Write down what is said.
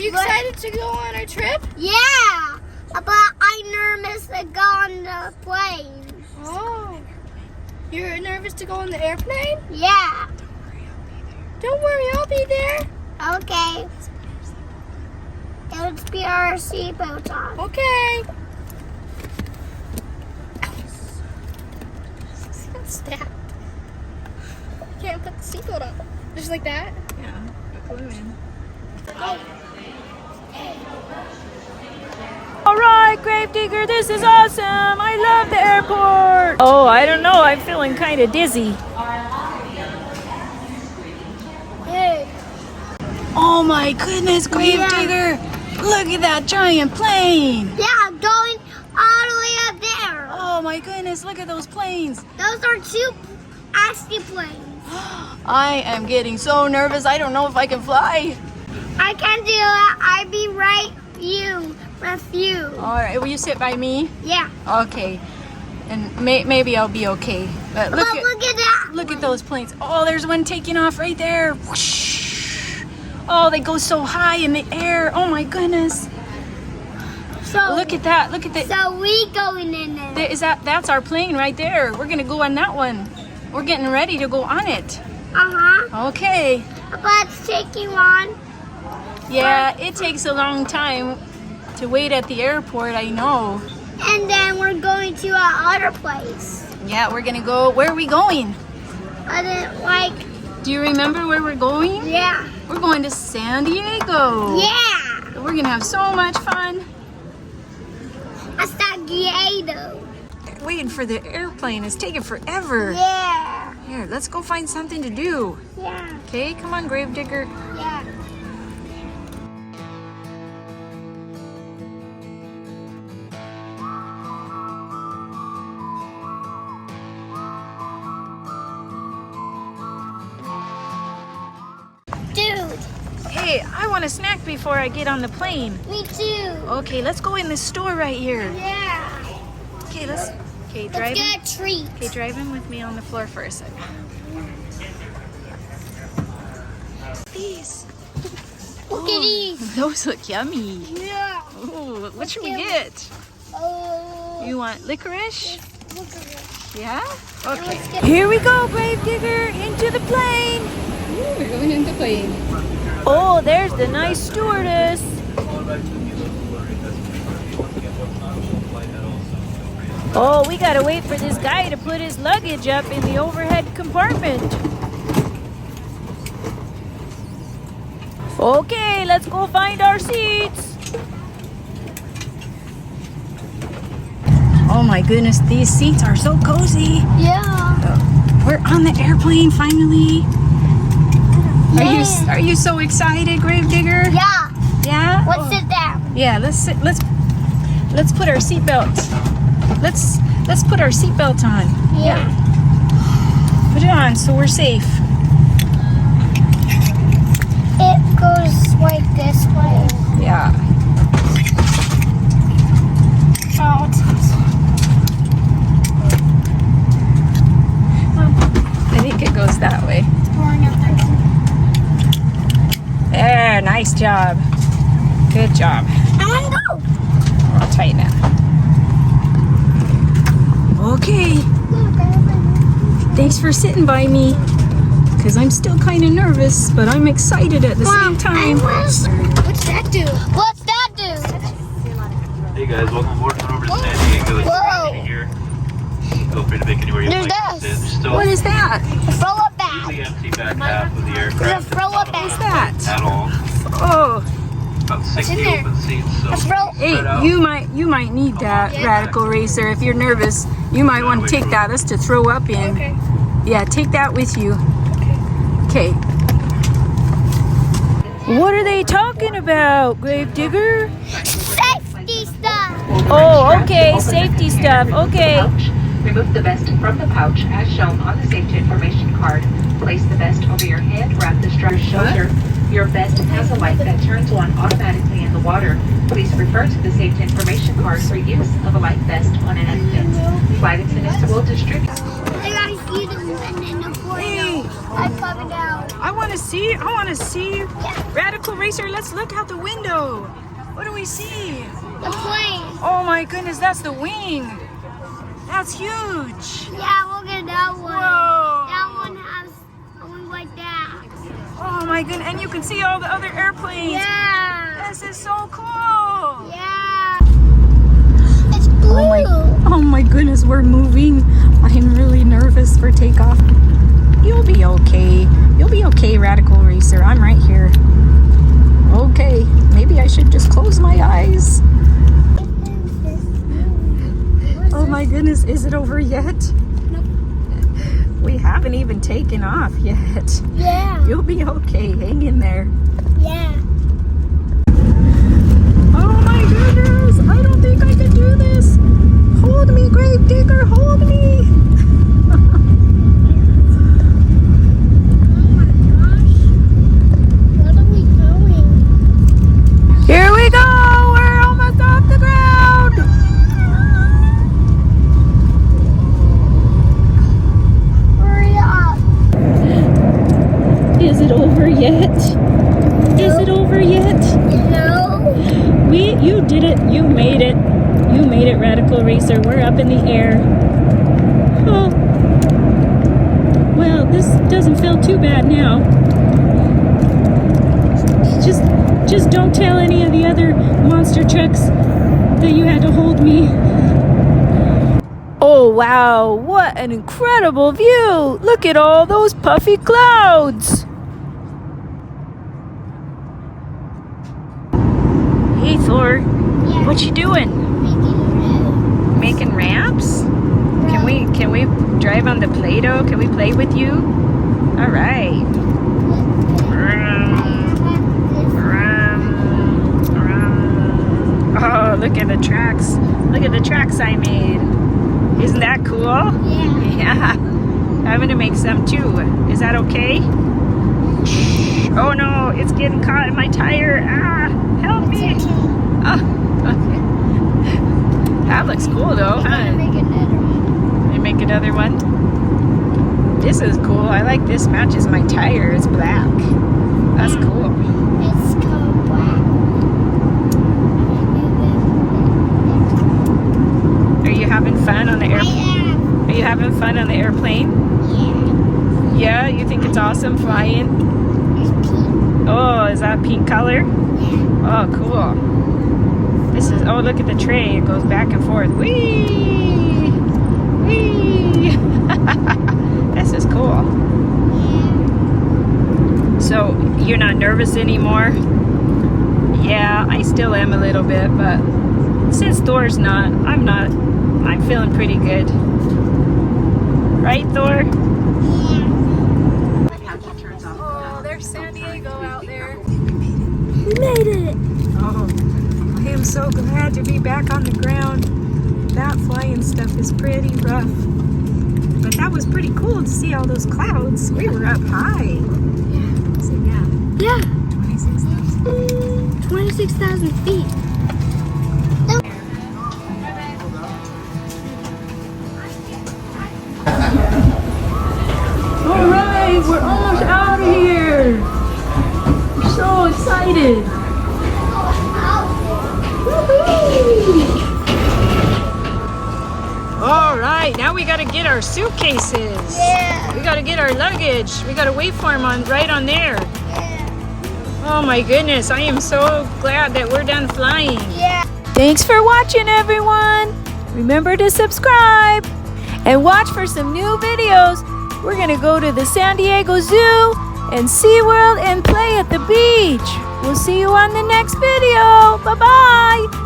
you excited to go on our trip? Yeah, but I'm nervous to go on the plane. Oh. You're nervous to go on the airplane? Yeah. Don't worry, I'll be there. Okay. Let's be our seatbelts on. Okay. Stacked. Can't put the seatbelt on. Just like that? Yeah, put glue in. All right, Gravedigger, this is awesome. I love the airport. Oh, I don't know. I'm feeling kind of dizzy. Hey. Oh my goodness, Gravedigger. Look at that giant plane. Yeah, going all the way up there. Oh my goodness, look at those planes. Those are two icy planes. I am getting so nervous. I don't know if I can fly. I can do it. I'll be right with you. All right, will you sit by me? Yeah. Okay. And maybe I'll be okay. But look Look at that. Look at those planes. Oh, there's one taking off right there. Whoosh. Oh, they go so high in the air. Oh my goodness. So Look at that. Look at that. So we going in there. That's our plane right there. We're gonna go on that one. We're getting ready to go on it. Uh-huh. Okay. But it's taking on. Yeah, it takes a long time to wait at the airport, I know. And then we're going to our other place. Yeah, we're gonna go. Where are we going? I didn't like. Do you remember where we're going? Yeah. We're going to San Diego. Yeah. We're gonna have so much fun. I saw Diego. Waiting for the airplane is taking forever. Yeah. Here, let's go find something to do. Yeah. Okay, come on, Gravedigger. Yeah. Dude, Hey, I want a snack before I get on the plane. me too. Okay, let's go in this store right here. Yeah. Okay, let's Let's drive. get a treat. Okay, drive in with me on the floor for a second. These. Look at these. Those look yummy. Yeah. Ooh, what should we yummy. get? Oh. You want licorice? Look at this. Yeah? Okay. Let's get- Here we go, Gravedigger, into the plane. Ooh, we're going in the plane. Oh, there's the nice stewardess. Oh, we gotta wait for this guy to put his luggage up in the overhead compartment. Okay, let's go find our seats. Oh my goodness, these seats are so cozy. Yeah. We're on the airplane finally. Are you so excited, Gravedigger? Yeah. Yeah? Let's sit down. Yeah, let's put our seatbelt. Let's put our seatbelt on. Yeah. Put it on so we're safe. It goes like this way. Yeah. Oh, I think it goes that way. There, nice job. Good job. I want to go. I'll tighten it. Okay. Thanks for sitting by me. Because I'm still kind of nervous, but I'm excited at the same time. What's that do? What's that do? Hey guys, welcome aboard. We're over to San Diego. It's Whoa. here. Feel free to pick anywhere you'd There's like to this. sit. There's still What is that? Throw it back. the empty back half of the aircraft. Throw it back. What's that? At all. Oh, About 60 in there? open seats. So Throw. hey, you might need that, Radical Racer. If you're nervous, you might want to take that. That's to throw up in. Okay. Yeah, take that with you. Okay. What are they talking about, Gravedigger? Safety stuff. Oh, okay, safety stuff. Okay. Remove the vest from the pouch as shown on the safety information card. Place the vest over your head, wrap the strap shoulder. Your vest has a light that turns on automatically in the water. Please refer to the safety information card for use of a life vest on an infant. Flight attendants will distribute. I gotta see the men in the corner. I'm coming out. I want to see. Radical Racer. Let's look out the window. What do we see? The plane. Oh my goodness, that's the wing. That's huge. Yeah, look at that one. Whoa. That one has a wing like that. Oh my goodness, and you can see all the other airplanes. Yeah. This is so cool. Yeah. It's blue. Oh my goodness, we're moving. I'm really nervous for takeoff. You'll be okay. You'll be okay, Radical Racer. I'm right here. Okay, maybe I should just close my eyes. Oh my goodness, is it over yet? Nope. We haven't even taken off yet. Yeah. You'll be okay. Hang in there. Yeah. Oh my goodness, I don't think I can do this. Hold me, Grave Digger, hold me. Oh my gosh. What are we doing? Here we go. We're almost off the ground. Hurry up. Is it over yet? Is it over yet? No. You did it. You made it. You made it, Radical Racer. We're up in the air. Oh. Well, this doesn't feel too bad now. Just don't tell any of the other monster trucks that you had to hold me. Oh wow, what an incredible view! Look at all those puffy clouds! Hey Thor, Yeah. what you doing? Making ramps? Can we drive on the Play-Doh? Can we play with you? All right. Oh, look at the tracks. Look at the tracks I made. Isn't that cool? Yeah. Yeah. I'm gonna make some too. Is that okay? Oh no, it's getting caught in my tire. Ah, help me. Oh, okay. That looks cool though, huh? Make another one. I make another one. This is cool. I like this. Matches my tire. It's black. That's cool. It's called black. Are you having fun on the I am. Are you having fun on the airplane? Yeah. Yeah, you think it's awesome flying? It's pink. Oh, is that pink color? Yeah. Oh, cool. This is, oh, look at the tray. It goes back and forth. Whee! Whee! This is cool. So, you're not nervous anymore? Yeah, I still am a little bit, but since Thor's not, I'm not. I'm feeling pretty good. Right, Thor? Oh, there's San Diego out there. We made it. Oh, I am so glad to be back on the ground. That flying stuff is pretty rough. But that was pretty cool to see all those clouds. We were up high. So yeah, Yeah. 26,000. 26,000 feet. All right, we're almost out of here. We're so excited. Woohoo! All right, now we gotta get our suitcases. Yeah. We gotta get our luggage. We gotta wait for them right on there. Yeah. Oh my goodness, I am so glad that we're done flying. Yeah. Thanks for watching, everyone. Remember to subscribe and watch for some new videos. We're gonna go to the San Diego Zoo and SeaWorld and play at the beach. We'll see you on the next video. Bye-bye.